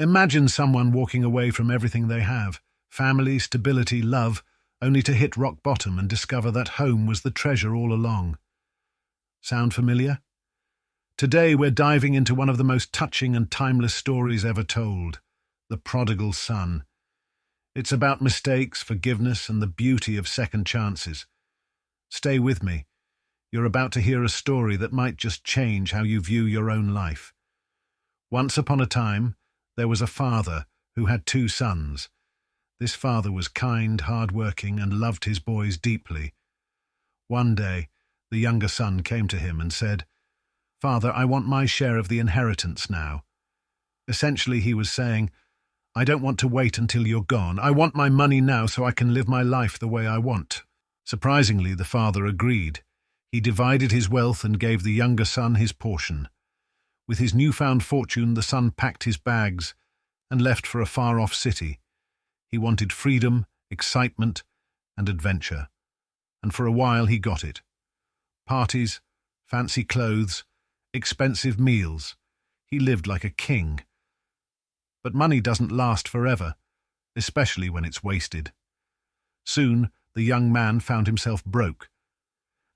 Imagine someone walking away from everything they have, family, stability, love, only to hit rock bottom and discover that home was the treasure all along. Sound familiar? Today we're diving into one of the most touching and timeless stories ever told, The Prodigal Son. It's about mistakes, forgiveness, and the beauty of second chances. Stay with me. You're about to hear a story that might just change how you view your own life. Once upon a time, there was a father who had 2 sons. This father was kind, hard-working, and loved his boys deeply. One day, the younger son came to him and said, "Father, I want my share of the inheritance now." Essentially, he was saying, "I don't want to wait until you're gone. I want my money now so I can live my life the way I want." Surprisingly, the father agreed. He divided his wealth and gave the younger son his portion. With his newfound fortune, the son packed his bags and left for a far-off city. He wanted freedom, excitement, and adventure. And for a while he got it. Parties, fancy clothes, expensive meals. He lived like a king. But money doesn't last forever, especially when it's wasted. Soon, the young man found himself broke.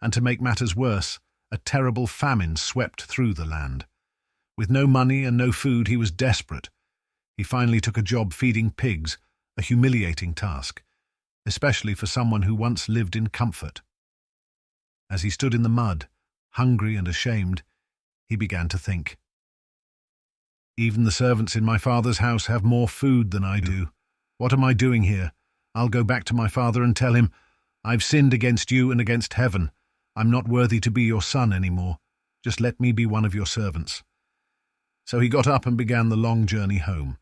And to make matters worse, a terrible famine swept through the land. With no money and no food, he was desperate. He finally took a job feeding pigs, a humiliating task, especially for someone who once lived in comfort. As he stood in the mud, hungry and ashamed, he began to think. Even the servants in my father's house have more food than I do. What am I doing here? I'll go back to my father and tell him, "I've sinned against you and against heaven. I'm not worthy to be your son anymore. Just let me be one of your servants." So he got up and began the long journey home.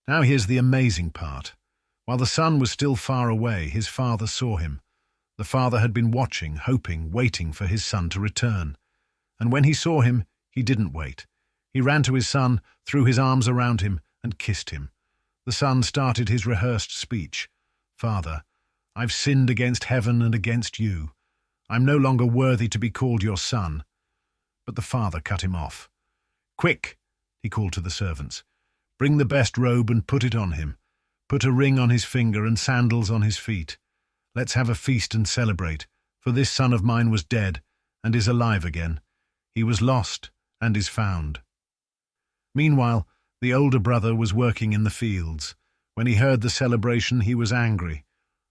Now here's the amazing part. While the son was still far away, his father saw him. The father had been watching, hoping, waiting for his son to return. And when he saw him, he didn't wait. He ran to his son, threw his arms around him, and kissed him. The son started his rehearsed speech. "Father, I've sinned against heaven and against you. I'm no longer worthy to be called your son." But the father cut him off. "Quick," he called to the servants. "Bring the best robe and put it on him. Put a ring on his finger and sandals on his feet. Let's have a feast and celebrate, for this son of mine was dead and is alive again. He was lost and is found." Meanwhile, the older brother was working in the fields. When he heard the celebration, he was angry.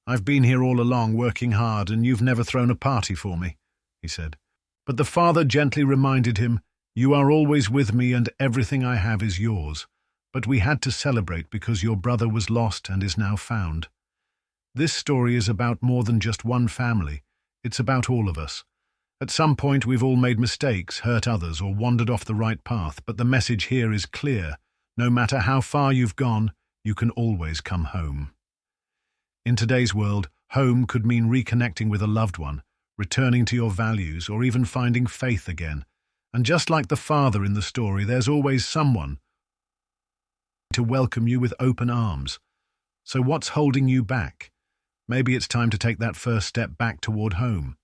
"I've been here all along working hard, and you've never thrown a party for me," he said. But the father gently reminded him, "You are always with me and everything I have is yours. But we had to celebrate because your brother was lost and is now found." This story is about more than just one family. It's about all of us. At some point we've all made mistakes, hurt others, or wandered off the right path, but the message here is clear. No matter how far you've gone, you can always come home. In today's world, home could mean reconnecting with a loved one, returning to your values, or even finding faith again. And just like the father in the story, there's always someone to welcome you with open arms. So what's holding you back? Maybe it's time to take that first step back toward home.